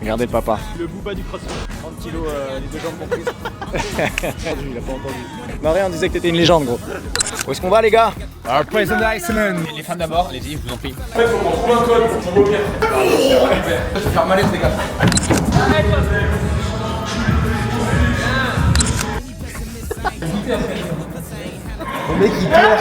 Regardez le papa. Le booba du crossfit. 30 kilos, les deux jambes comprises. Il a pas entendu. Non, rien, on disait que t'étais une légende, gros. Où est-ce qu'on va, les gars? Present Iceman. Les fans d'abord, allez-y, je vous en prie. En fait, on trouve un code pour bloquer. Je vais faire malaise, les gars. Le mec, il pleure.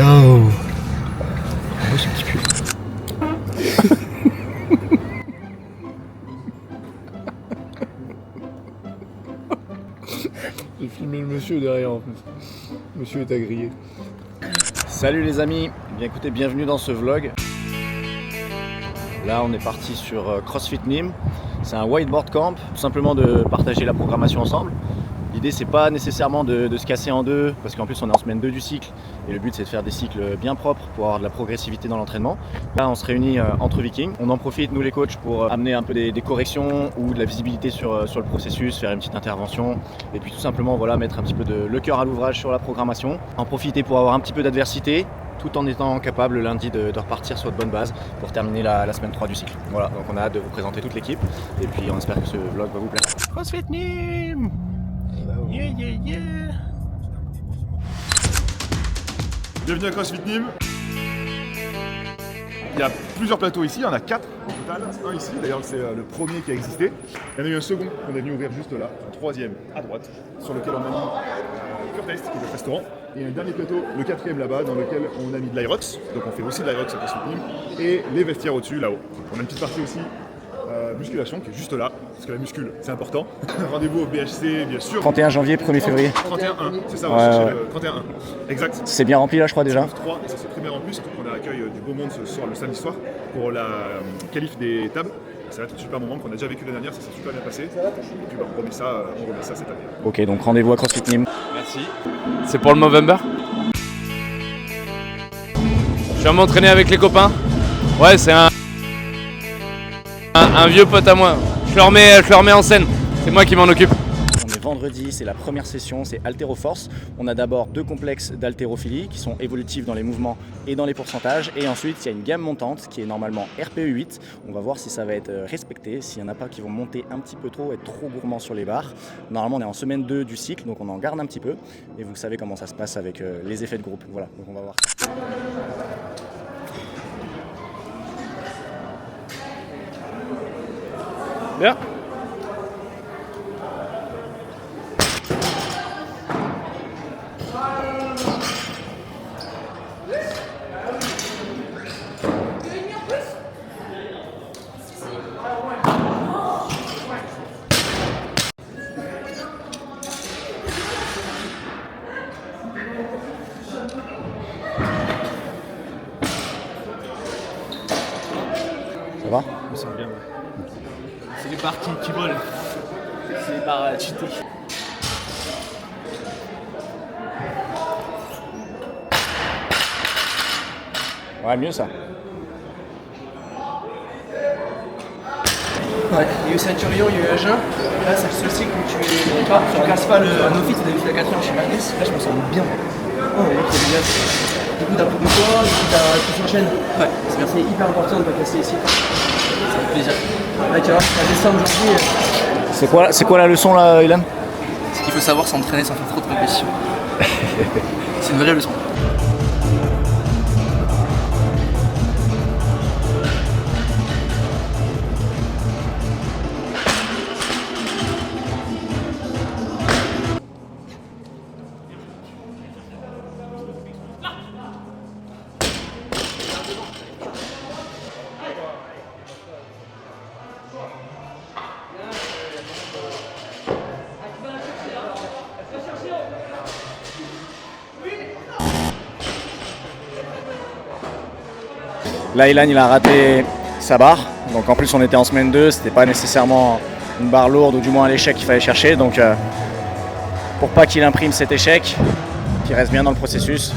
Hello. Oh, ce petit pull. J'ai filmé le monsieur derrière en plus. Le monsieur est agrié. Salut les amis, bien écoutez, bienvenue dans ce vlog. Là on est parti sur CrossFit Nîmes. C'est un whiteboard camp, tout simplement de partager la programmation ensemble. L'idée c'est pas nécessairement de se casser en deux, parce qu'en plus on est en semaine 2 du cycle, et le but c'est de faire des cycles bien propres pour avoir de la progressivité dans l'entraînement. Là on se réunit entre vikings, on en profite nous les coachs pour amener un peu des corrections ou de la visibilité sur le processus, faire une petite intervention, et puis tout simplement voilà, mettre un petit peu le cœur à l'ouvrage sur la programmation, en profiter pour avoir un petit peu d'adversité, tout en étant capable lundi de repartir sur de bonnes bases pour terminer la semaine 3 du cycle. Voilà, donc on a hâte de vous présenter toute l'équipe, et puis on espère que ce vlog va vous plaire. CrossFit Nîmes. Yeah, yeah, yeah. Bienvenue à CrossFit Nîmes. Il y a plusieurs plateaux ici, il y en a 4 au total. Un ici, d'ailleurs c'est le premier qui a existé. Il y en a eu un second qu'on est venu ouvrir juste là, un troisième à droite, sur lequel on a mis Pure Taste, qui est notre restaurant. Et un dernier plateau, le quatrième là-bas, dans lequel on a mis de l'Aerox. Donc on fait aussi de l'Aerox à CrossFit Nîmes. Et les vestiaires au-dessus, là-haut. On a une petite partie aussi musculation qui est juste là, parce que la muscule c'est important. Rendez-vous au BHC bien sûr. 31 janvier, 1er février. 31-1, c'est ça, on Ouais, va chercher ouais. le 31-1. Exact. C'est bien rempli là je crois déjà. 3, et ça c'est très bien rempli, surtout qu'on a l'accueil du beau monde ce soir, le samedi soir, pour la qualif des tables. Ça va être un super moment qu'on a déjà vécu l'année dernière, ça s'est super bien passé. Et puis bah, on remet ça cette année. Ok, donc rendez-vous à CrossFit Nîmes. Merci. C'est pour le Movember. Je viens m'entraîner avec les copains. Ouais, c'est un vieux pote à moi. Je le remets en scène. C'est moi qui m'en occupe. On est vendredi, c'est la première session, c'est haltéroforce. On a d'abord 2 complexes d'haltérophilie qui sont évolutifs dans les mouvements et dans les pourcentages. Et ensuite, il y a une gamme montante qui est normalement RPE 8. On va voir si ça va être respecté. S'il n'y en a pas qui vont monter un petit peu trop, être trop gourmands sur les barres. Normalement, on est en semaine 2 du cycle, donc on en garde un petit peu. Et vous savez comment ça se passe avec les effets de groupe. Voilà, donc on va voir ça. Bien. Ça va? Je me sens bien. C'est les barres qui volent. C'est les barres cheatées. Ouais, mieux ça. Ouais, il y a eu Centurion, il y a eu Agen. Là, c'est le seul cycle où tu casses pas le no-fit, on a vu la 4ème chez Magnus. Là, je me sens bien. Oh, ouais, c'est bien. Du coup, t'as beaucoup de poids, du coup, tu s'enchaînes. Ouais, c'est hyper important de ne pas casser ici. Ça fait plaisir. Là, tu vois, la descente aujourd'hui. C'est quoi la leçon là, Ilan? C'est qu'il faut savoir s'entraîner sans faire trop de compétition. C'est une vraie leçon. Là, Ilan, il a raté sa barre. Donc en plus, on était en semaine 2, c'était pas nécessairement une barre lourde ou du moins un échec qu'il fallait chercher. Donc pour pas qu'il imprime cet échec, qu'il reste bien dans le processus,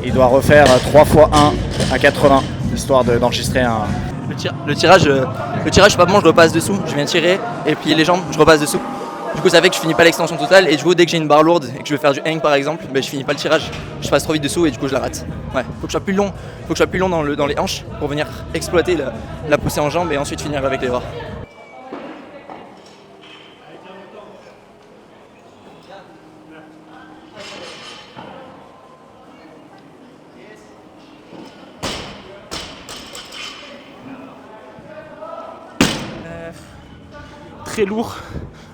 il doit refaire 3 x 1 à 80, histoire d'enregistrer un... Le tirage, Le tirage, je sais pas bon, je repasse dessous, je viens tirer et plier les jambes, je repasse dessous. Du coup, ça fait que je finis pas l'extension totale et du coup, dès que j'ai une barre lourde et que je veux faire du hang par exemple, ben, je finis pas le tirage. Je passe trop vite dessous et du coup, je la rate. Ouais, faut que je sois plus long, dans les hanches pour venir exploiter la poussée en jambes et ensuite finir avec les bras. Très lourd,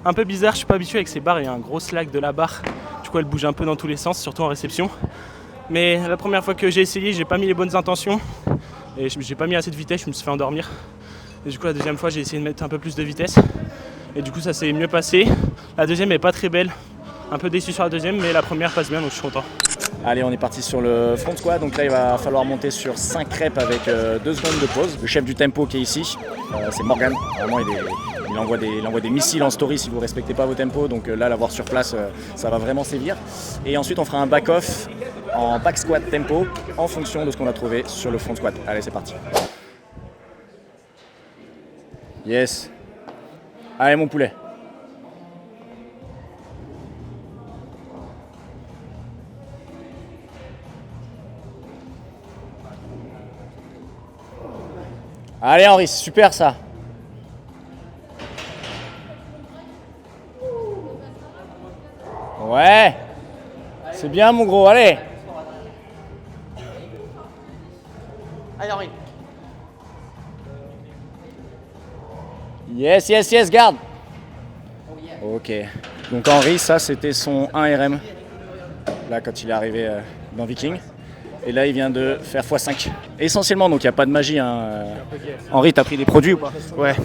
un peu bizarre, je suis pas habitué avec ces barres, il y a un gros slack de la barre, du coup elle bouge un peu dans tous les sens, surtout en réception. Mais la première fois que j'ai essayé, j'ai pas mis les bonnes intentions et j'ai pas mis assez de vitesse, je me suis fait endormir. Et du coup la deuxième fois j'ai essayé de mettre un peu plus de vitesse et du coup ça s'est mieux passé. La deuxième est pas très belle, un peu déçu sur la deuxième, mais la première passe bien donc je suis content. Allez, on est parti sur le front squat, donc là il va falloir monter sur 5 reps avec 2 secondes de pause. Le chef du tempo qui est ici, c'est Morgan. Vraiment, il envoie des missiles en story si vous ne respectez pas vos tempos, donc là l'avoir sur place, ça va vraiment sévir. Et ensuite on fera un back-off en back squat tempo en fonction de ce qu'on a trouvé sur le front squat. Allez, c'est parti. Yes. Allez mon poulet. Allez Henri, c'est super ça. Ouais. C'est bien mon gros, allez. Allez Henri. Yes, yes, yes, garde. Ok. Donc Henri, ça c'était son 1RM. Là quand il est arrivé dans Viking. Et là il vient de faire x5. Essentiellement, donc il n'y a pas de magie. Hein. Henri, t'as pris des produits ou pas? Ouais,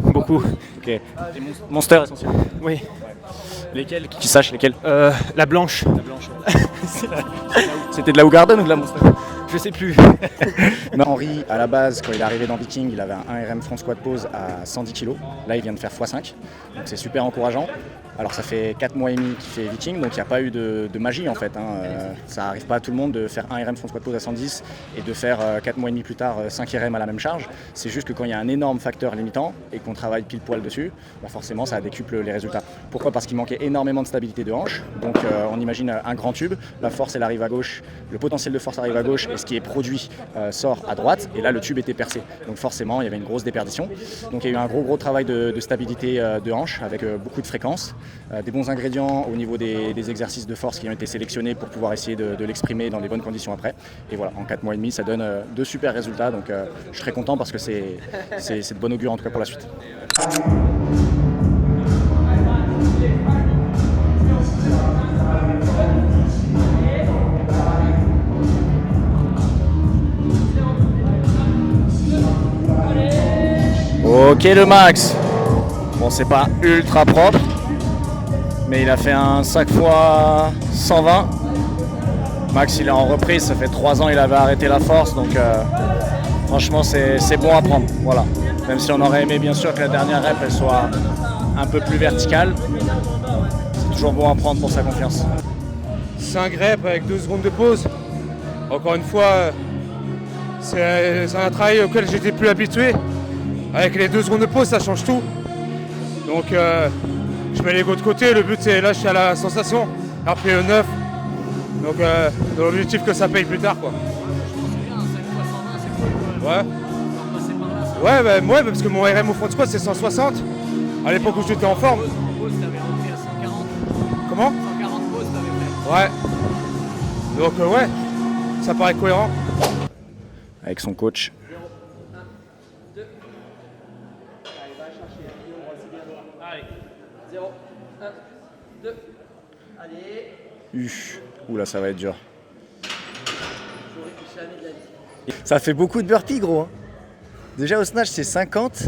beaucoup. Ok. Des monsters essentiellement. Oui, Lesquels? Qui sache lesquels? la blanche, C'était de la Hougarden ou de la Monster? je sais plus. Non, Henri, à la base, quand il est arrivé dans Viking, il avait un 1RM front squat pose à 110 kg. Là, il vient de faire x5. Donc c'est super encourageant. Alors ça fait 4 mois et demi qu'il fait Viking, donc il n'y a pas eu de magie en fait. Ça n'arrive pas à tout le monde de faire 1 RM front squat pose à 110 et de faire 4 mois et demi plus tard 5 RM à la même charge. C'est juste que quand il y a un énorme facteur limitant et qu'on travaille pile poil dessus, bah forcément ça décuple les résultats. Pourquoi? Parce qu'il manquait énormément de stabilité de hanche. Donc on imagine un grand tube, la force elle arrive à gauche, le potentiel de force arrive à gauche et ce qui est produit sort à droite, et là le tube était percé. Donc forcément il y avait une grosse déperdition. Donc il y a eu un gros travail de stabilité de hanche avec beaucoup de fréquences. Des bons ingrédients au niveau des exercices de force qui ont été sélectionnés pour pouvoir essayer de l'exprimer dans les bonnes conditions après. Et voilà, en 4 mois et demi, ça donne de super résultats. Donc je suis très content parce que c'est de bon augure en tout cas pour la suite. Ok le max. Bon, c'est pas ultra propre, mais il a fait un 5 fois 120. Max il est en reprise, ça fait 3 ans il avait arrêté la force, donc franchement c'est bon à prendre. Voilà. Même si on aurait aimé bien sûr que la dernière rep elle soit un peu plus verticale, c'est toujours bon à prendre pour sa confiance. 5 reps avec 2 secondes de pause. Encore une fois, c'est un travail auquel j'étais plus habitué. Avec les 2 secondes de pause, ça change tout. Donc je mets l'ego de côté, le but c'est là je suis à la sensation, RPE 9. Donc dans l'objectif que ça paye plus tard quoi. Ouais. Ouais, bah, ouais, parce que mon RM au front squat c'est 160. À l'époque où j'étais en forme. Comment? 140 pauses t'avais fait. Ouais. Donc ouais, ça paraît cohérent. Avec son coach. Oula, ça va être dur. Ça fait beaucoup de burpees, gros. Hein. Déjà au snatch, c'est 50.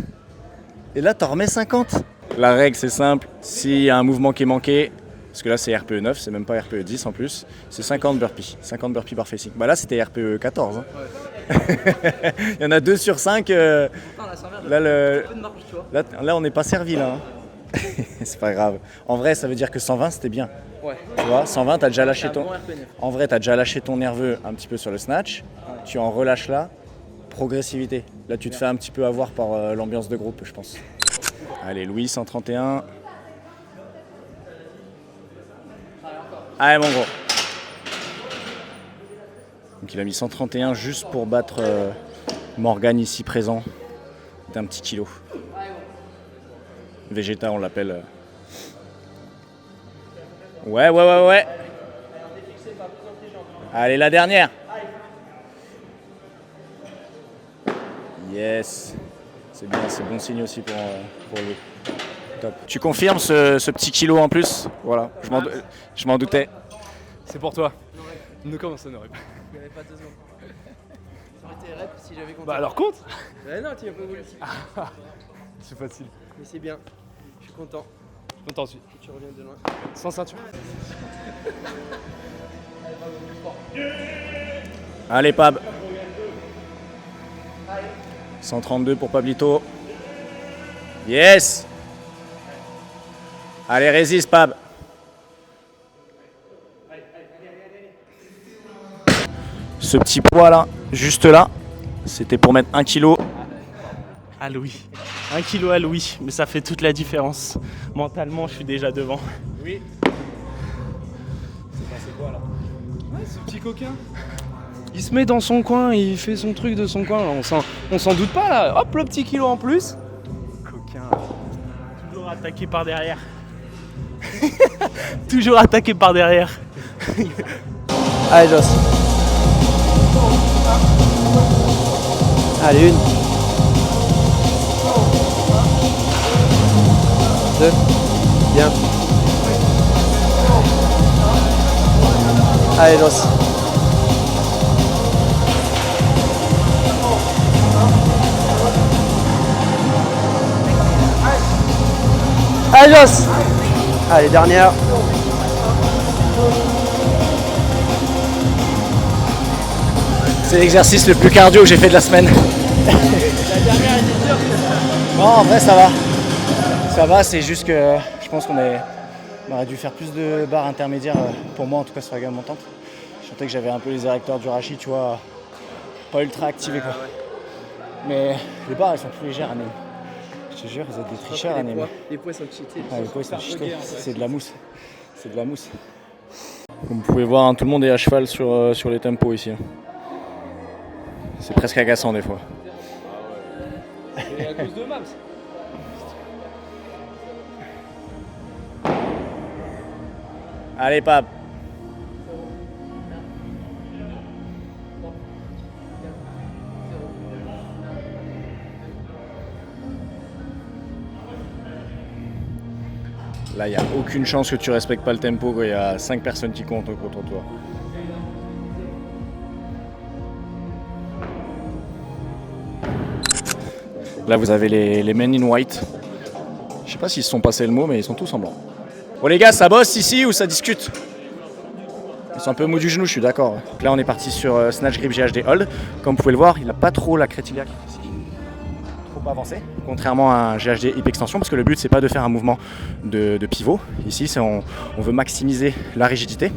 Et là, t'en remets 50. La règle, c'est simple. S'il y a un mouvement qui est manqué, parce que là, c'est RPE 9, c'est même pas RPE 10 en plus, c'est 50 burpees. 50 burpees par facing. Bah là, c'était RPE 14. Hein. Ouais. Il y en a 2 sur 5. Là, on n'est pas servi là. Hein. C'est pas grave. En vrai, ça veut dire que 120 c'était bien. Ouais. Tu vois, 120, t'as déjà lâché ton. Bon En vrai, t'as déjà lâché ton nerveux un petit peu sur le snatch. Ouais. Tu en relâches là. progressivité. Là, tu te fais un petit peu avoir par l'ambiance de groupe, je pense. Allez, Louis, 131. Allez, mon gros. Donc, il a mis 131 juste pour battre Morgan ici présent d'un petit kilo. Vegeta, on l'appelle. Ouais. Allez, la dernière. Yes. C'est bien, c'est bon signe aussi pour lui. Top. Tu confirmes ce petit kilo en plus? Voilà, je m'en doutais. C'est pour toi. Nous, comment ça n'aurait pas? Il n'y avait pas 2 secondes. Ça aurait été rep si j'avais compté. Bah alors compte. Non, tu n'as pas voulu. C'est facile. Mais c'est bien. Je suis content Content aussi. que tu reviennes de loin. Sans ceinture. Allez, Pab. 132 pour Pablito. Yes. Allez, résiste, Pab. Ce petit poids là, juste là, c'était pour mettre 1 kilo. À Louis. 1 kilo à Louis, mais ça fait toute la différence. Mentalement, je suis déjà devant. Oui. C'est passé quoi là? Ouais, ce petit coquin. Il se met dans son coin, il fait son truc de son coin. On s'en doute pas là. Hop, le petit kilo en plus. Coquin. Toujours attaqué par derrière. Toujours attaqué par derrière. Allez, Joss. Allez, 1. 2. Bien. Allez, Joss. Allez, Joss. Allez, dernière. C'est l'exercice le plus cardio que j'ai fait de la semaine. Non, en vrai, ça va. Ça va, c'est juste que je pense qu'on aurait dû faire plus de barres intermédiaires, pour moi en tout cas sur la gamme montante. Je sentais que j'avais un peu les érecteurs du rachis, tu vois, pas ultra activés quoi. Mais les barres elles sont plus légères à Nîmes. Je te jure, vous êtes des tricheurs à Nîmes. Les poids sont cheatés. Ah, les poids ils sont cheatés, c'est de la mousse. C'est de la mousse. Comme vous pouvez voir, hein, tout le monde est à cheval sur les tempos ici. C'est presque agaçant des fois. Et à cause de Mams. Allez, Pab. Là, il n'y a aucune chance que tu respectes pas le tempo quand il y a 5 personnes qui comptent contre toi. Là, vous avez les men in white. Je sais pas s'ils se sont passés le mot, mais ils sont tous en blanc. Bon les gars, ça bosse ici ou ça discute? Ils sont un peu mou du genou, je suis d'accord. Donc là, on est parti sur Snatch Grip GHD Hold. Comme vous pouvez le voir, il n'a pas trop la crête iliaque ici. Trop avancé, contrairement à un GHD Hip Extension, parce que le but, c'est pas de faire un mouvement de pivot. Ici, on veut maximiser la rigidité,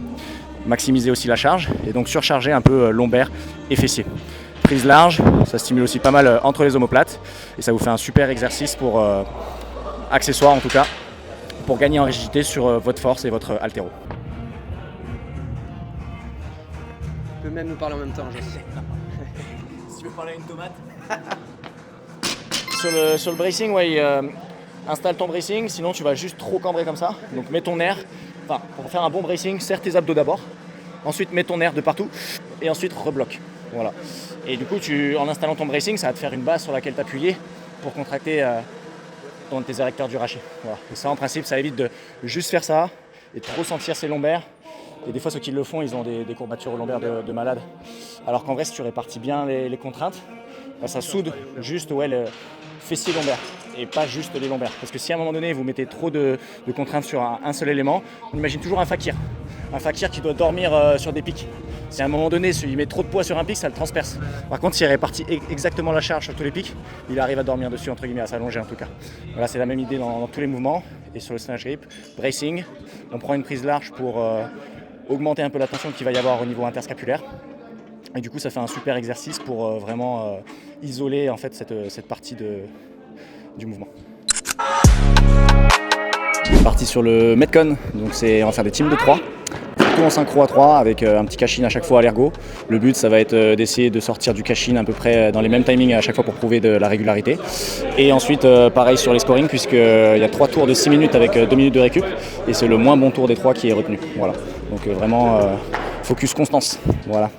maximiser aussi la charge, et donc surcharger un peu lombaire et fessier. Prise large, ça stimule aussi pas mal entre les omoplates, et ça vous fait un super exercice pour accessoire en tout cas, pour gagner en rigidité sur votre force et votre haltéro. Tu peux même nous parler en même temps, Joss. Si tu veux parler à une tomate. sur le bracing, ouais, installe ton bracing, sinon tu vas juste trop cambrer comme ça. Donc mets ton air, enfin pour faire un bon bracing, serre tes abdos d'abord, ensuite mets ton air de partout et ensuite rebloque. Voilà. Et du coup, en installant ton bracing, ça va te faire une base sur laquelle t'appuyer pour contracter tes érecteurs du rachis. Voilà. Et ça, en principe, ça évite de juste faire ça et de trop sentir ses lombaires. Et des fois, ceux qui le font, ils ont des courbatures lombaires de malade. Alors qu'en vrai, si tu répartis bien les contraintes, bah, ça soude juste le fessier lombaire et pas juste les lombaires. Parce que si à un moment donné, vous mettez trop de contraintes sur un seul élément, on imagine toujours un fakir. Un fakir qui doit dormir sur des pics. Si à un moment donné, il met trop de poids sur un pic, ça le transperce. Par contre, s'il répartit exactement la charge sur tous les pics, il arrive à dormir dessus, entre guillemets, à s'allonger en tout cas. Voilà, c'est la même idée dans tous les mouvements. Et sur le snatch grip, bracing, on prend une prise large pour augmenter un peu la tension qu'il va y avoir au niveau interscapulaire. Et du coup, ça fait un super exercice pour vraiment isoler en fait, cette partie du mouvement. On est parti sur le Metcon, donc on va faire des teams de 3. Tout en synchro à 3 avec un petit cash-in à chaque fois à l'ergo. Le but, ça va être d'essayer de sortir du cash-in à peu près dans les mêmes timings à chaque fois pour prouver de la régularité. Et ensuite, pareil sur les scoring, puisqu'il y a 3 tours de 6 minutes avec 2 minutes de récup. Et c'est le moins bon tour des 3 qui est retenu. Voilà. Donc vraiment, focus constance. Voilà.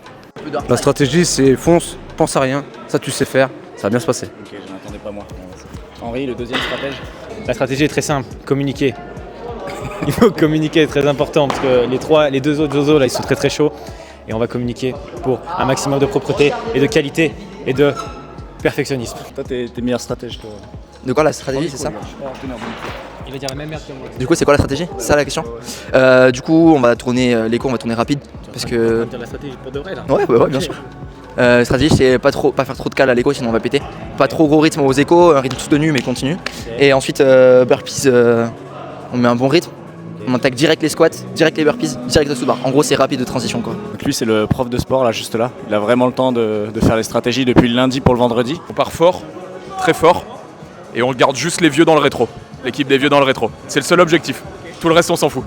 La stratégie, c'est fonce, pense à rien, ça tu sais faire, ça va bien se passer. Ok, je n'attendais pas moi. Henri, le deuxième stratège. La stratégie est très simple, communiquer. Il faut communiquer, c'est très important parce que les deux autres zozos là, ils sont très très chauds et on va communiquer pour un maximum de propreté et de qualité et de perfectionnisme. Toi, t'es meilleur stratège, toi. De quoi la stratégie, c'est ça? Il va dire la même merde que moi. Du coup, c'est quoi la stratégie? C'est ça la question? Du coup, on va tourner l'écho, on va tourner rapide. Parce que. dire la stratégie pour de vrai là. Ouais, bien sûr. Stratégie, c'est pas faire trop de cale à l'écho, sinon on va péter. Pas trop gros rythme aux échos, un rythme soutenu mais continu. Et ensuite, burpees, on met un bon rythme. On attaque direct les squats, direct les burpees, direct le sous-bar. En gros, c'est rapide de transition, quoi. Donc lui, c'est le prof de sport, là, juste là. Il a vraiment le temps de faire les stratégies depuis le lundi pour le vendredi. On part fort, très fort, et on garde juste les vieux dans le rétro. L'équipe des vieux dans le rétro. C'est le seul objectif. Tout le reste, on s'en fout.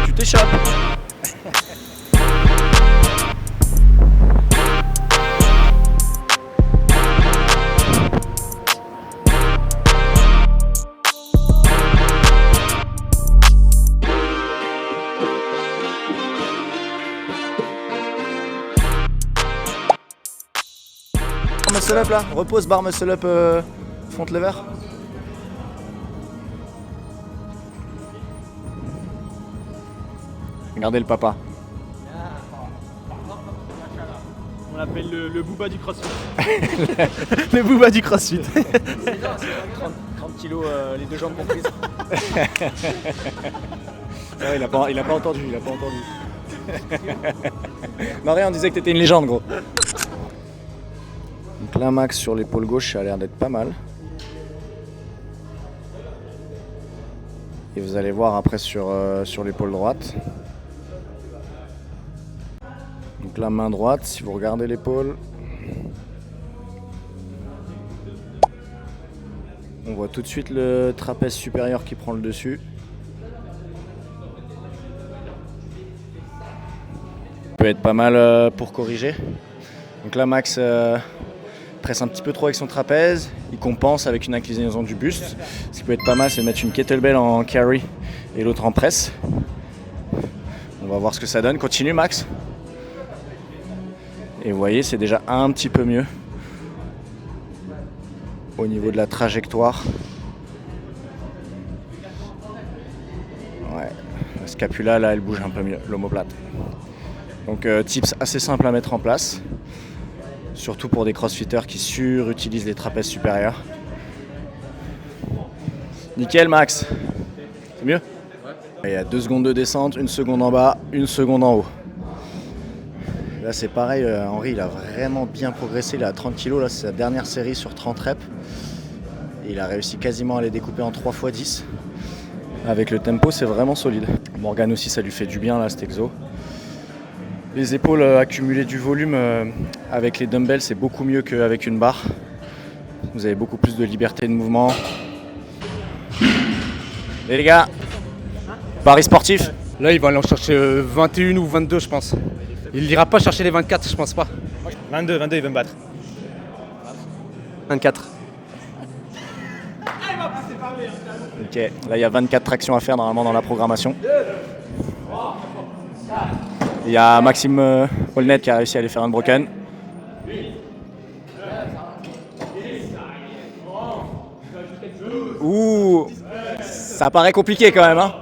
Tu t'échappes. Muscle up là, repose bar muscle up front lever. Regardez le papa. On l'appelle le Booba du CrossFit. Le Booba du CrossFit. 30 kilos les deux jambes comprises. Ouais, il a pas entendu, Marie, on disait que t'étais une légende, gros. Donc là, max sur l'épaule gauche, ça a l'air d'être pas mal. Et vous allez voir après sur l'épaule droite. Donc la main droite, si vous regardez l'épaule, on voit tout de suite le trapèze supérieur qui prend le dessus. Peut être pas mal pour corriger. Donc là, Max presse un petit peu trop avec son trapèze, il compense avec une inclinaison du buste. Ce qui peut être pas mal, c'est de mettre une kettlebell en carry et l'autre en presse. On va voir ce que ça donne. Continue, Max. Et vous voyez, c'est déjà un petit peu mieux au niveau de la trajectoire. Ouais, la scapula là, elle bouge un peu mieux, l'omoplate. Donc tips assez simples à mettre en place, surtout pour des crossfitters qui surutilisent les trapèzes supérieurs. Nickel, Max. C'est mieux? Il y a 2 secondes de descente, 1 seconde en bas, 1 seconde en haut. Là c'est pareil, Henri il a vraiment bien progressé, il est à 30 kg, là c'est sa dernière série sur 30 reps. Et il a réussi quasiment à les découper en 3x10. Avec le tempo c'est vraiment solide. Morgan aussi ça lui fait du bien là cet exo. Les épaules accumuler du volume avec les dumbbells c'est beaucoup mieux qu'avec une barre. Vous avez beaucoup plus de liberté de mouvement. Et les gars, pari sportif. Là, il va aller en chercher 21 ou 22, je pense. Il n'ira pas chercher les 24, je pense pas. 22, il veut me battre. 24. Ok, là il y a 24 tractions à faire normalement dans la programmation. Il y a Maxime Holnet qui a réussi à aller faire un broken. Ouh, ça paraît compliqué quand même, hein.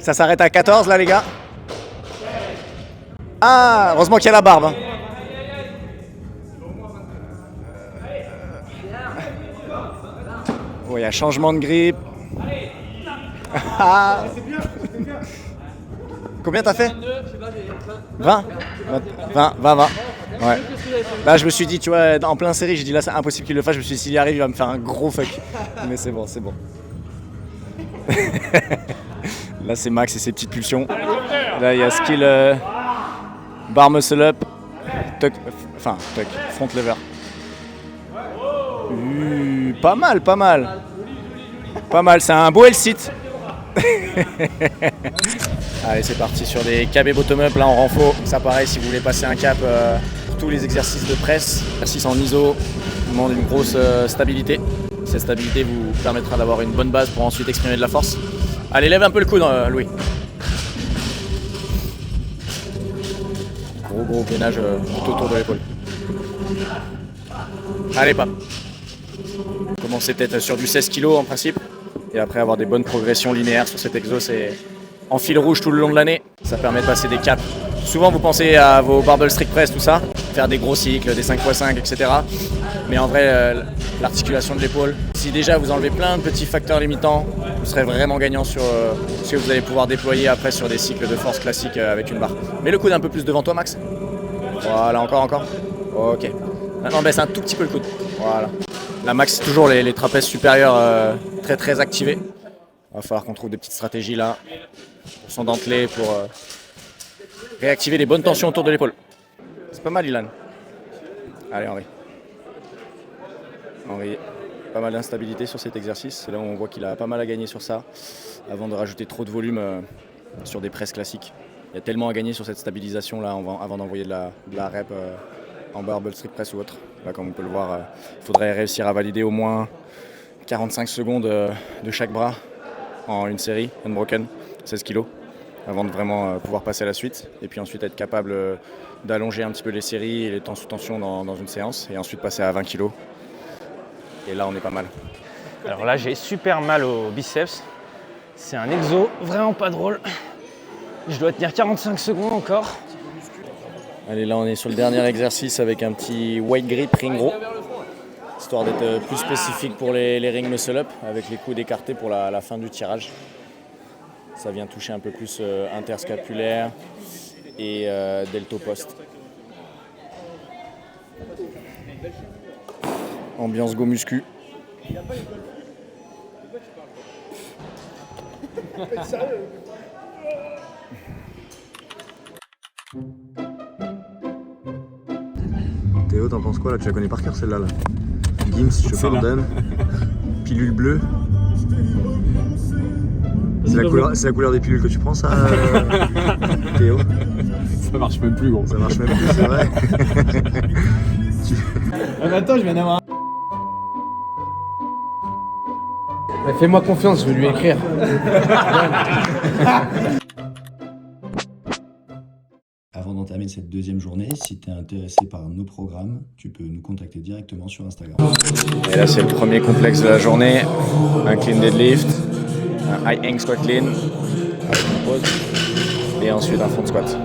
Ça s'arrête à 14 là les gars. Ah, heureusement qu'il y a la barbe. Hein. Oh, il y a changement de grip. Ah. Combien t'as fait? 20. Ouais. Bah je me suis dit, tu vois, en plein série, j'ai dit là c'est impossible qu'il le fasse. Je me suis dit s'il y arrive, il va me faire un gros fuck. Mais c'est bon, c'est bon. Là c'est Max et ses petites pulsions. Là il y a skill bar muscle up, tuck, front lever. Pas mal, pas mal. Pas mal, c'est un beau L-sit. Allez c'est parti sur des KB bottom up là en renfort. Ça pareil si vous voulez passer un cap pour tous les exercices de presse. Exercice en ISO demande une grosse stabilité. Cette stabilité vous permettra d'avoir une bonne base pour ensuite exprimer de la force. Allez lève un peu le coude Louis. Gros gainage tout autour de l'épaule. Allez pas. Commencez peut-être sur du 16 kg en principe. Et après avoir des bonnes progressions linéaires sur cet exo, c'est en fil rouge tout le long de l'année. Ça permet de passer des caps. Souvent vous pensez à vos barbell strict press, tout ça, faire des gros cycles, des 5x5, etc. Mais en vrai, l'articulation de l'épaule, si déjà vous enlevez plein de petits facteurs limitants, vous serez vraiment gagnant sur ce que vous allez pouvoir déployer après sur des cycles de force classiques avec une barre. Mets le coude un peu plus devant toi Max. Voilà, encore. Ok. Maintenant baisse un tout petit peu le coude. Voilà. Là Max, c'est toujours les trapèzes supérieurs très activés. Il va falloir qu'on trouve des petites stratégies là, pour son dentelé, pour réactiver les bonnes tensions autour de l'épaule. C'est pas mal Ilan. Allez Henri, pas mal d'instabilité sur cet exercice. C'est là où on voit qu'il a pas mal à gagner sur ça, avant de rajouter trop de volume sur des presses classiques. Il y a tellement à gagner sur cette stabilisation là avant d'envoyer de la rep en barbell strict press ou autre. Là comme on peut le voir, il faudrait réussir à valider au moins 45 secondes de chaque bras en une série unbroken, 16 kg, avant de vraiment pouvoir passer à la suite. Et puis ensuite être capable d'allonger un petit peu les séries et les temps sous tension dans une séance. Et ensuite passer à 20 kg. Et là on est pas mal. Alors là j'ai super mal au biceps. C'est un exo vraiment pas drôle. Je dois tenir 45 secondes encore. Allez là on est sur le dernier exercice avec un petit wide grip ring row. Histoire d'être plus spécifique pour les ring muscle up avec les coudes écartés pour la fin du tirage. Ça vient toucher un peu plus interscapulaire et delto post. Ambiance go muscu. Théo, t'en penses quoi là? Tu la connais par cœur celle-là là. Gims, je pardonne. Pilule bleue. C'est la couleur des pilules que tu prends ça Théo? Ça marche même plus gros. Ça marche même plus, c'est vrai. Attends, je viens d'avoir Fais-moi confiance, je vais lui écrire. Avant d'entamer cette deuxième journée, si tu es intéressé par nos programmes, tu peux nous contacter directement sur Instagram. Et là c'est le premier complexe de la journée, un clean deadlift, un high hang squat clean, avec une pause, et ensuite un front squat.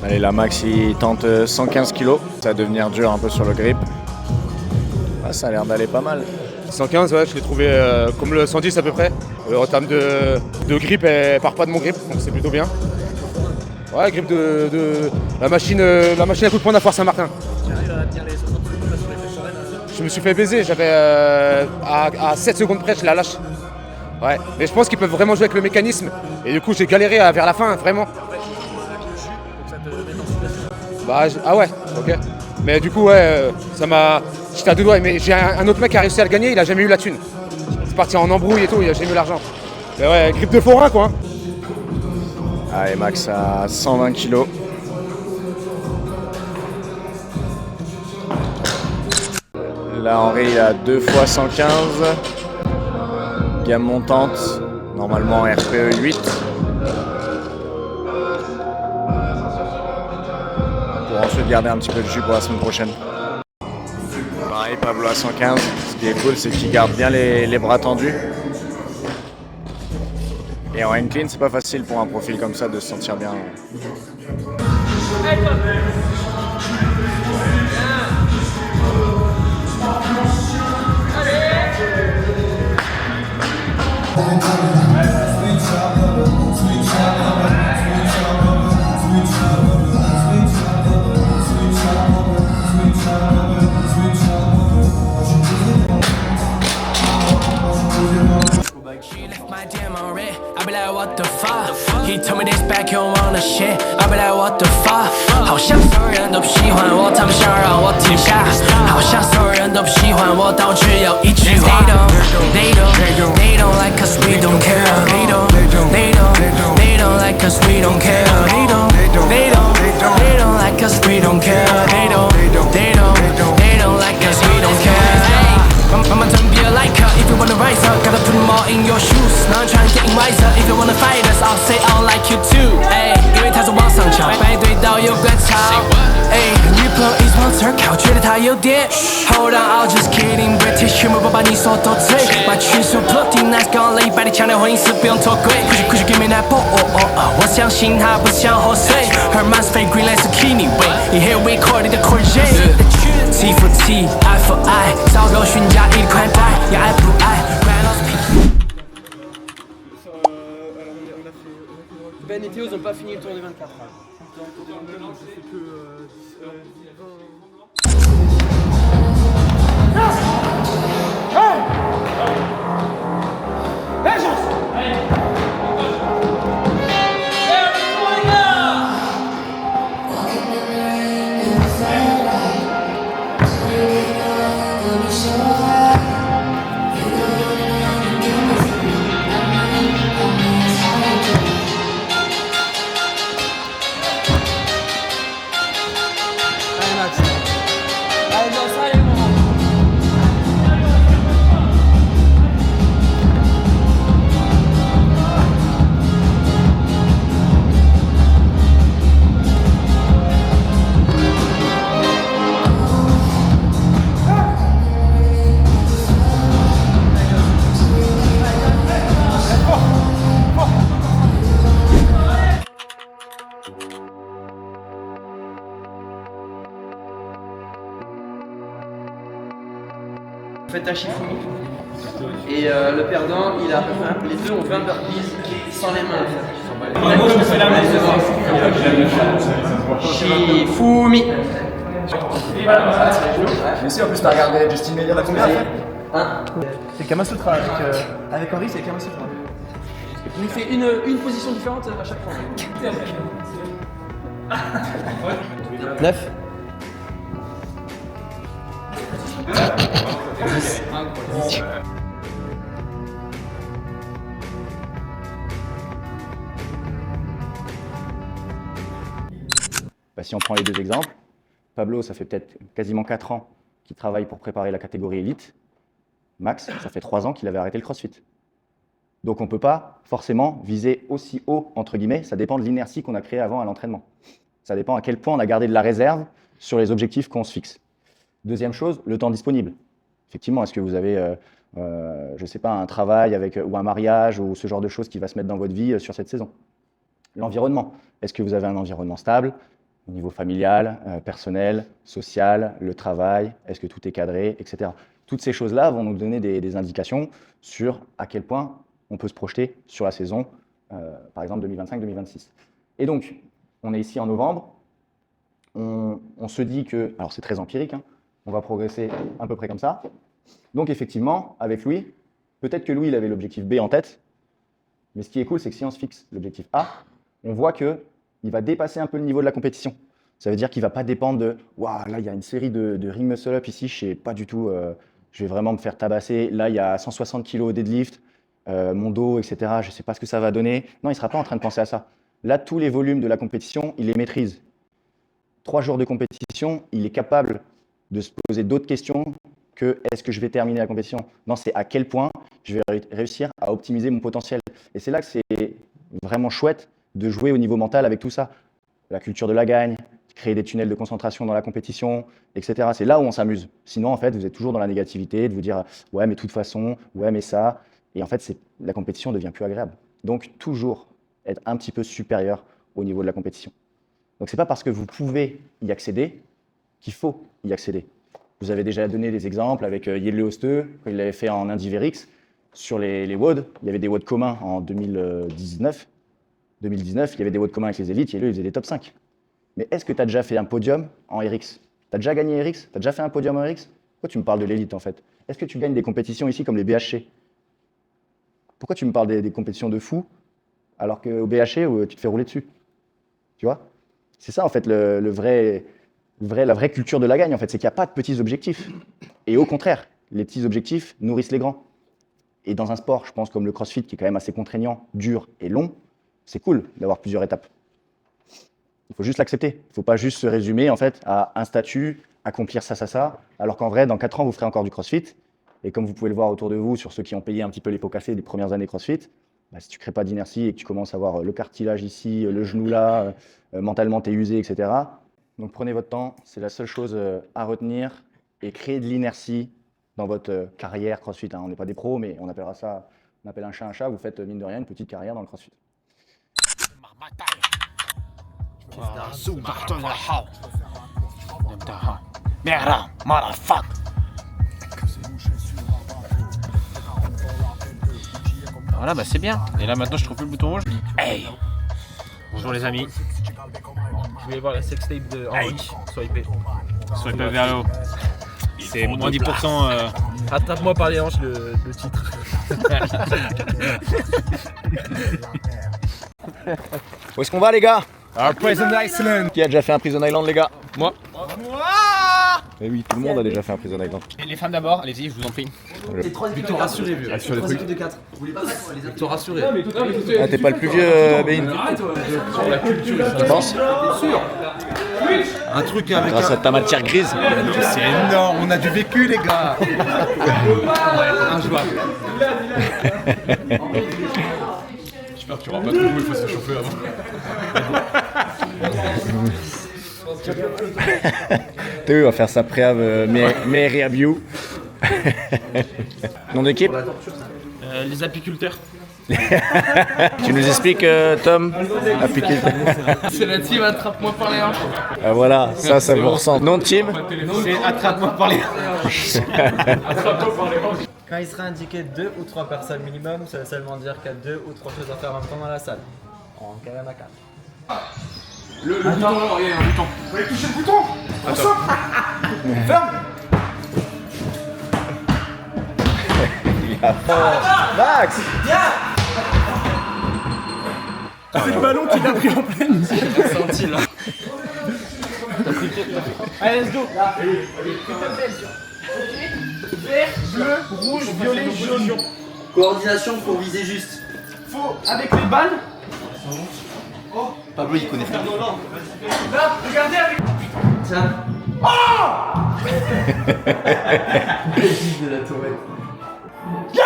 Allez, la Max il tente 115 kg, ça va devenir dur un peu sur le grip. Ah, ça a l'air d'aller pas mal. 115, ouais, je l'ai trouvé comme le 110 à peu près. En termes de grip, elle part pas de mon grip, donc c'est plutôt bien. Ouais, grip de la machine à coup de poing à Fort Saint-Martin. Tu arrives à tenir les 60 secondes là sur les flexorènes Je me suis fait baiser, j'avais à 7 secondes près, je la lâche. Ouais, mais je pense qu'ils peuvent vraiment jouer avec le mécanisme. Et du coup, j'ai galéré vers la fin, vraiment. Bah, ah ouais, ok. Mais du coup, ouais, ça m'a. J'étais à deux doigts, mais j'ai un autre mec qui a réussi à le gagner, il a jamais eu la thune. C'est parti en embrouille et tout, il a jamais eu l'argent. Mais ouais, grip de forain quoi. Allez, Max à 120 kg. Là, Henri il a 2 fois 115. Gamme montante, normalement RPE 8. Pour ensuite garder un petit peu de jus pour la semaine prochaine. Pareil, Pablo à 115. Ce qui est cool, c'est qu'il garde bien les bras tendus. Et en incline, c'est pas facile pour un profil comme ça de se sentir bien. I be like what the fuck He told me this back you wanna shit I be like what the fuck 好像所有人都不喜欢我他们想让我停下好像所有人都不喜欢我但我只有一句话 They don't like us we don't care They don't like us we don't care They don't like us we don't care They don't like us we don't care Mama don't be a liker if you wanna rise up Gotta put them all in your shoes Now I'm trying to get wiser If you wanna fight us I'll say I'll like you too 因为他是往上翘排队到有个吵 Reaper is monster 我觉得他有点 Hold on I'll just kidding British 全部不把你所都醉把群说 Plotting nice 刚了100的强调混音时不用脱轨 Could you give me that ball 我相信他不像活水 Her mind's fake green like zucchini Wait you hear we call it the courgette T for T, I for I 糟糕询价1块带你爱不爱 Ben et Théo n'ont pas fini le tour des 24 Faites un Shifumi et le perdant il a les deux ont 20 burpees sans les mains. Moi je fais la même Shifumi. Mais si en plus t'as regardé Justin Meyer la combien C'est le Kamasutra avec Henri c'est le Kamasutra. Il nous fait une position différente à chaque fois. 9 Si on prend les deux exemples, Pablo, ça fait peut-être quasiment 4 ans qu'il travaille pour préparer la catégorie élite. Max, ça fait 3 ans qu'il avait arrêté le crossfit. Donc on ne peut pas forcément viser aussi haut, entre guillemets, ça dépend de l'inertie qu'on a créée avant à l'entraînement. Ça dépend à quel point on a gardé de la réserve sur les objectifs qu'on se fixe. Deuxième chose, le temps disponible. Effectivement, est-ce que vous avez, je ne sais pas, un travail avec, ou un mariage ou ce genre de choses qui va se mettre dans votre vie sur cette saison? L'environnement. Est-ce que vous avez un environnement stable au niveau familial, personnel, social, le travail? Est-ce que tout est cadré, etc. Toutes ces choses-là vont nous donner des indications sur à quel point on peut se projeter sur la saison, par exemple 2025-2026. Et donc, on est ici en novembre. On se dit que, alors c'est très empirique, hein, on va progresser à peu près comme ça. Donc effectivement, avec Louis, peut-être que Louis il avait l'objectif B en tête, mais ce qui est cool, c'est que si on se fixe l'objectif A, on voit qu'il va dépasser un peu le niveau de la compétition. Ça veut dire qu'il ne va pas dépendre de « Waouh, là il y a une série de ring muscle up ici, je ne sais pas du tout, je vais vraiment me faire tabasser. Là il y a 160 kg au deadlift, mon dos, etc. Je ne sais pas ce que ça va donner. » Non, il ne sera pas en train de penser à ça. Là, tous les volumes de la compétition, il les maîtrise. 3 jours de compétition, il est capable de se poser d'autres questions que est-ce que je vais terminer la compétition? Non, c'est à quel point je vais réussir à optimiser mon potentiel. Et c'est là que c'est vraiment chouette de jouer au niveau mental avec tout ça. La culture de la gagne, créer des tunnels de concentration dans la compétition, etc. C'est là où on s'amuse. Sinon, en fait, vous êtes toujours dans la négativité, de vous dire « ouais, mais de toute façon, ouais, mais ça ». Et en fait, la compétition ne devient plus agréable. Donc, toujours être un petit peu supérieur au niveau de la compétition. Donc, ce n'est pas parce que vous pouvez y accéder qu'il faut y accéder. Vous avez déjà donné des exemples avec Jelle Hosteux, quand il l'avait fait en Indiverix. Sur les WOD, il y avait des WOD communs en 2019. Il y avait des WOD communs avec les élites, Jelle, il faisait des top 5. Mais est-ce que tu as déjà fait un podium en RX? Tu as déjà gagné RX? Tu as déjà fait un podium en RX? Pourquoi tu me parles de l'élite en fait? Est-ce que tu gagnes des compétitions ici comme les BHC? Pourquoi tu me parles des compétitions de fous alors qu'au BHC, tu te fais rouler dessus? Tu vois? C'est ça en fait la vraie culture de la gagne, en fait, c'est qu'il n'y a pas de petits objectifs. Et au contraire, les petits objectifs nourrissent les grands. Et dans un sport, je pense, comme le CrossFit, qui est quand même assez contraignant, dur et long, c'est cool d'avoir plusieurs étapes. Il faut juste l'accepter. Il ne faut pas juste se résumer en fait, à un statut, accomplir ça, alors qu'en vrai, dans 4 ans, vous ferez encore du CrossFit. Et comme vous pouvez le voir autour de vous, sur ceux qui ont payé un petit peu les pots cassés des premières années CrossFit, bah, si tu ne crées pas d'inertie et que tu commences à avoir le cartilage ici, le genou là, mentalement tu es usé, etc. Donc prenez votre temps, c'est la seule chose à retenir et créer de l'inertie dans votre carrière CrossFit. On n'est pas des pros, mais on appellera ça, on appelle un chat un chat, vous faites mine de rien une petite carrière dans le CrossFit. Voilà, bah c'est bien. Et là maintenant je trouve plus le bouton rouge. Hey! Bonjour les amis. Je voulais voir la sextape de Henri, swipez. Swipez vers le haut. C'est moins 10%. Rattrape-moi par les hanches le titre. Où est-ce qu'on va les gars? Prison Island. Qui a déjà fait un Prison Island les gars? Moi. Eh oui, tout le monde a déjà fait un Prison Island. Et les femmes d'abord, allez-y, je vous en prie. Victor rassuré, vieux. Sur les trucs. de 4. Victor rassuré. Ah, t'es pas le plus vieux, Bein? Sur la culture, Tu penses? Un truc avec Grâce à ta matière grise. C'est énorme, on a du vécu les gars. injouable. J'espère que tu auras pas trop joué, il faut se chauffer avant. Théo va faire sa préave Mary Abiou. Nom d'équipe? Les apiculteurs. Tu nous expliques, Tom? Apiculteur. C'est la team attrape-moi par les hanches. Ah, voilà, ça vous ressemble. Nom de team? C'est attrape-moi par les hanches. Quand il sera indiqué 2 ou 3 personnes minimum, ça veut seulement dire qu'il y a 2 ou 3 choses à faire en même temps dans la salle. En carré à 4. Le bouton, il y a un bouton. Vous allez toucher le bouton. Ferme. Max! C'est le ballon qui l'a pris en pleine. J'ai senti là. Allez, let's go. Vert, bleu, rouge, violet, jaune. Coordination pour viser juste. Faut avec les balles. Pablo il connaît pas. Là, regardez avec. Tiens. De la tourette. Yes!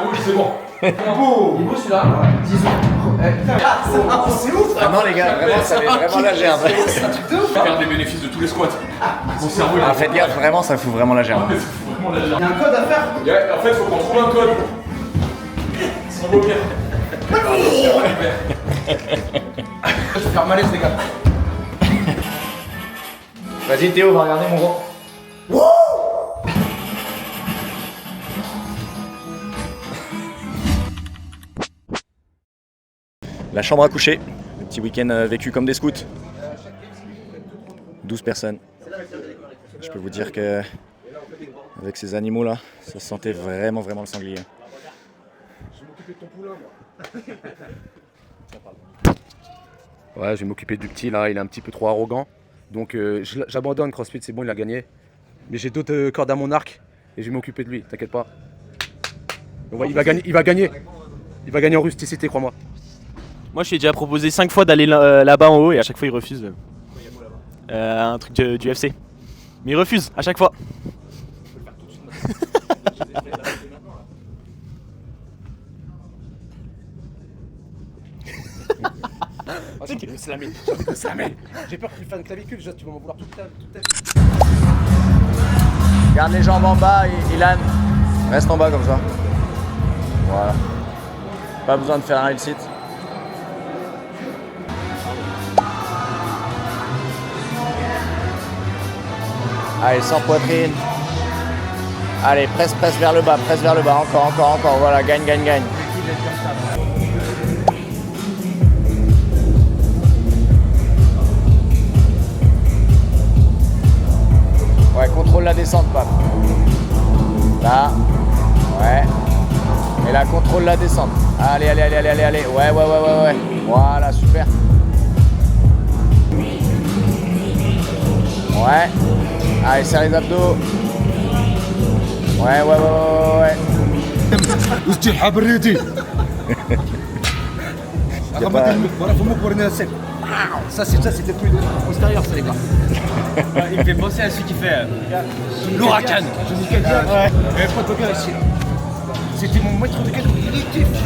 Oui, c'est bon. Il est beau celui-là. Disons. C'est ouf. Vraiment les gars, vraiment ça met vraiment la gerbe. C'est un truc de ouf. Faire des bénéfices de tous les squats. Mon cerveau, il Ah, faites gaffe, vraiment ça fout vraiment la gerbe. Il y a un code à faire. En fait, il faut qu'on trouve un code. S'il vaut bien. Je vais faire malaise les gars. Vas-y Théo, va regarder mon gros. La chambre à coucher, le petit week-end vécu comme des scouts. 12 personnes. Je peux vous dire que avec ces animaux là, ça sentait vraiment le sanglier. Je vais m'occuper de ton poulain, moi. Ouais, je vais m'occuper du petit là, il est un petit peu trop arrogant. Donc j'abandonne CrossFit, c'est bon, il a gagné. Mais j'ai d'autres cordes à mon arc et je vais m'occuper de lui, t'inquiète pas. Donc, ouais, il va gagner. Il va gagner en rusticité, crois-moi. Moi, je lui ai déjà proposé 5 fois d'aller là-bas en haut et à chaque fois, il refuse. Un truc du UFC. Mais il refuse à chaque fois. J'ai envie de me slammer. J'ai peur qu'il fasse une clavicule, déjà tu vas m'en vouloir toute ta vie. Garde les jambes en bas, Ilan. Reste en bas comme ça. Voilà. Pas besoin de faire un headsit. Allez, sans poitrine. Allez, presse vers le bas, encore. Voilà, gagne. Ouais, contrôle la descente, Pape. Là. Ouais. Et là, contrôle la descente. Allez. Ouais. Voilà, super. Ouais. Allez, serre les abdos. Ouais. Ça c'était plus postérieur, ça les gars. Il me fait penser à celui qui fait l'Huracan. Je dis quel dire. Ouais. Pas de ici. C'était mon maître de quel. Il était fou.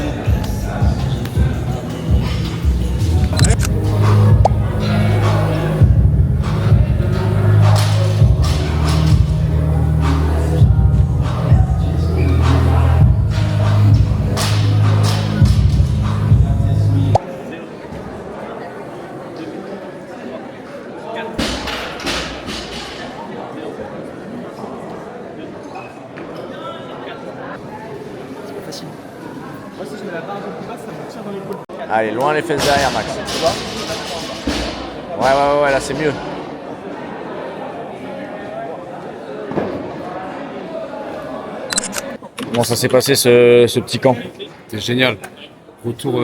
Allez, loin les fesses derrière, Max. Ouais, là c'est mieux. Comment ça s'est passé ce petit camp? C'était génial. Retour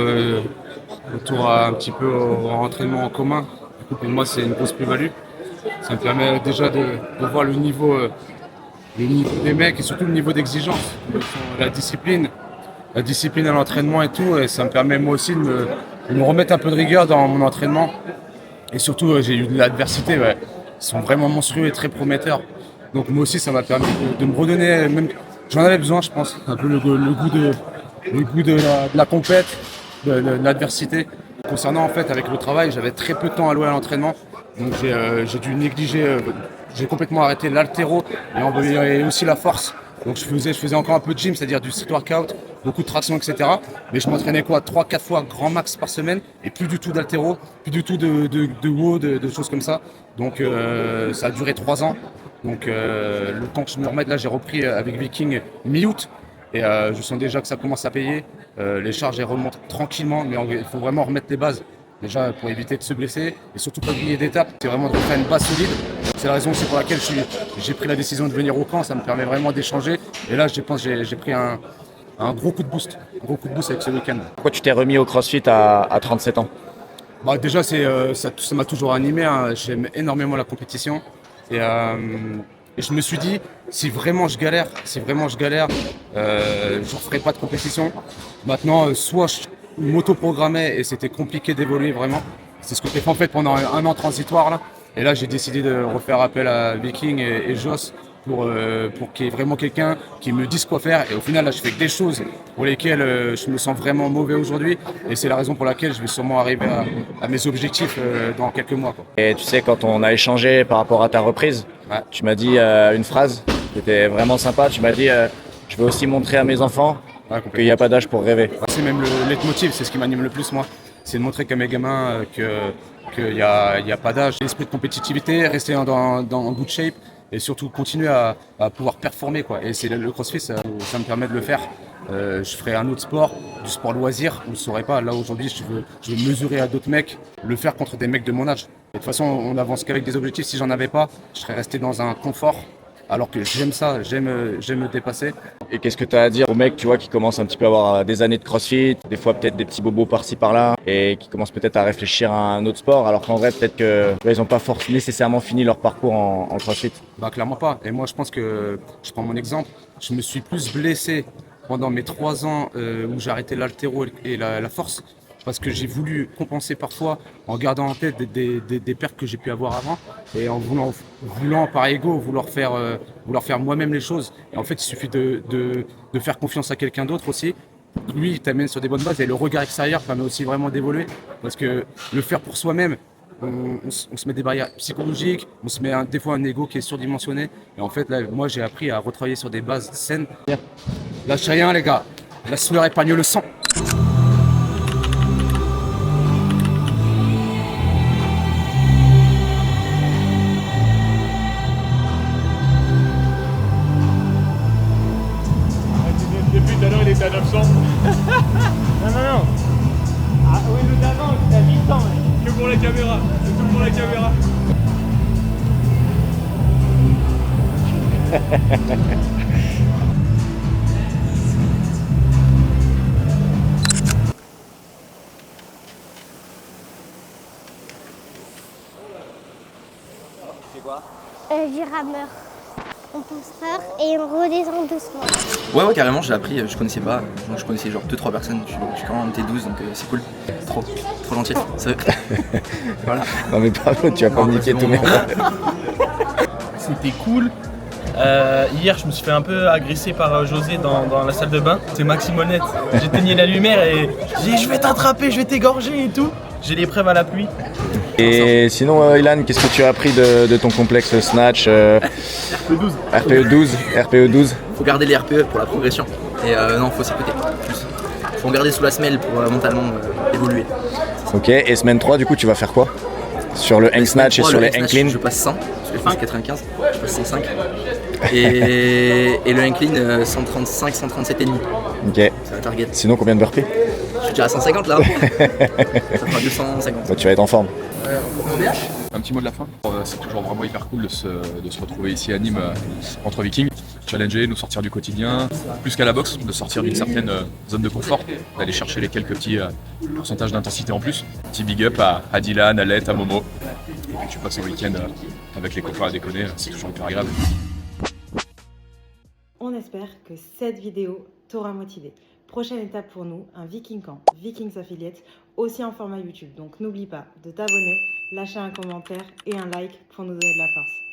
à un petit peu au entraînement en commun. Du coup, pour moi, c'est une grosse plus-value. Ça me permet déjà de voir le niveau des mecs et surtout le niveau d'exigence, la discipline à l'entraînement et tout. Et ça me permet moi aussi de me remettre un peu de rigueur dans mon entraînement. Et surtout, j'ai eu de l'adversité. Ouais. Ils sont vraiment monstrueux et très prometteurs. Donc moi aussi, ça m'a permis de me redonner. Même, j'en avais besoin, je pense, un peu le goût de la compète, de l'adversité. Concernant en fait avec le travail, j'avais très peu de temps alloué à l'entraînement, donc j'ai dû négliger, j'ai complètement arrêté l'haltéro et aussi la force. Donc je faisais encore un peu de gym, c'est-à-dire du street workout, beaucoup de traction, etc. Mais je m'entraînais 3-4 fois grand max par semaine et plus du tout d'haltéro, plus du tout de WOD, de choses comme ça. Donc ça a duré 3 ans. Donc le temps que je me remette là, j'ai repris avec Viking mi-août. Et je sens déjà que ça commence à payer. Les charges elles remontent tranquillement, mais il faut vraiment remettre les bases. Déjà pour éviter de se blesser et surtout pas griller d'étapes. C'est vraiment de refaire une base solide. C'est la raison aussi pour laquelle j'ai pris la décision de venir au camp. Ça me permet vraiment d'échanger. Et là, je pense que j'ai pris un gros coup de boost. Un gros coup de boost avec ce week-end. Pourquoi tu t'es remis au CrossFit à 37 ans? Bah, déjà, ça m'a toujours animé. Hein. J'aime énormément la compétition. Et je me suis dit, si vraiment je galère, je ne referai pas de compétition. Maintenant, soit je m'auto-programmais et c'était compliqué d'évoluer vraiment. C'est ce que j'ai fait en fait pendant un an transitoire là. Et là, j'ai décidé de refaire appel à Viking et Joss pour qu'il y ait vraiment quelqu'un qui me dise quoi faire. Et au final, là, je fais que des choses pour lesquelles je me sens vraiment mauvais aujourd'hui. Et c'est la raison pour laquelle je vais sûrement arriver à mes objectifs dans quelques mois, quoi. Et tu sais, quand on a échangé par rapport à ta reprise, ouais, tu m'as dit une phrase qui était vraiment sympa. Tu m'as dit je veux aussi montrer à mes enfants qu'il n'y a pas d'âge pour rêver. C'est même le leitmotiv, c'est ce qui m'anime le plus, moi. C'est de montrer qu'à mes gamins qu'il n'y a pas d'âge. L'esprit de compétitivité, rester en good shape et surtout continuer à pouvoir performer, quoi. Et c'est le CrossFit, ça me permet de le faire. Je ferai un autre sport, du sport loisir, on ne le saurait pas. Là aujourd'hui, je veux mesurer à d'autres mecs, le faire contre des mecs de mon âge. Et de toute façon, on n'avance qu'avec des objectifs. Si j'en avais pas, je serais resté dans un confort. Alors que j'aime ça, j'aime me dépasser. Et qu'est-ce que tu as à dire aux mecs, tu vois, qui commencent un petit peu à avoir des années de CrossFit, des fois peut-être des petits bobos par-ci par-là, et qui commencent peut-être à réfléchir à un autre sport, alors qu'en vrai peut-être qu'ils n'ont pas nécessairement fini leur parcours en CrossFit? Bah clairement pas. Et moi je pense que, je prends mon exemple, je me suis plus blessé pendant mes 3 ans où j'ai arrêté l'haltéro et la force. parce que j'ai voulu compenser parfois en gardant en tête des pertes que j'ai pu avoir avant et en voulant par ego, vouloir faire moi-même les choses. Et en fait, il suffit de faire confiance à quelqu'un d'autre aussi. Lui, il t'amène sur des bonnes bases et le regard extérieur permet aussi vraiment d'évoluer parce que le faire pour soi-même, on se met des barrières psychologiques, on se met des fois un ego qui est surdimensionné. Et en fait, là, moi, j'ai appris à retravailler sur des bases saines. Lâchez rien, les gars. La sueur épargne le sang. Depuis tout à l'heure, il était à 900. Non. Ah oui, le d'avant, il était à 800. Que pour la caméra. C'est tout pour la caméra. C'est quoi? Du rameur. On pousseur et on redescend doucement. Ouais, carrément, j'ai appris, je connaissais pas. Donc je connaissais genre 2-3 personnes. Je suis quand même T12, donc c'est cool. Trop gentil. Voilà. Non mais pardon, tu vas pas me niquer tous mes C'était cool. Hier, je me suis fait un peu agresser par José dans la salle de bain. C'est Maxime Honnête. J'éteignais la lumière et j'ai dit je vais t'attraper, je vais t'égorger et tout. J'ai les preuves à la pluie. Et sinon, Ilan, qu'est-ce que tu as appris de ton complexe Snatch RPE 12. Faut garder les RPE pour la progression. Et non, faut s'écouter plus. Faut en garder sous la semelle pour mentalement évoluer. Ok, et semaine 3, du coup, tu vas faire quoi? Sur le hang snatch et sur les hang clean? Je passe 100, parce que je passe 95, je passe 105. Et le hang clean, 135, 137 et demi. Ok. C'est la target. Sinon, combien de burpees? Je suis déjà à 150 là. Ça fera 250. Bah, tu vas être en forme. Un petit mot de la fin. C'est toujours vraiment hyper cool de se retrouver ici à Nîmes entre Vikings, challenger, nous sortir du quotidien, plus qu'à la boxe, de sortir d'une certaine zone de confort, d'aller chercher les quelques petits pourcentages d'intensité en plus. Petit big up à Dylan, à Lette, à Momo. Et puis tu passes un week-end avec les copains à déconner, c'est toujours hyper agréable. On espère que cette vidéo t'aura motivé. Prochaine étape pour nous, un Viking Camp, Vikings Affiliates, aussi en format YouTube. Donc n'oublie pas de t'abonner, lâcher un commentaire et un like pour nous donner de la force.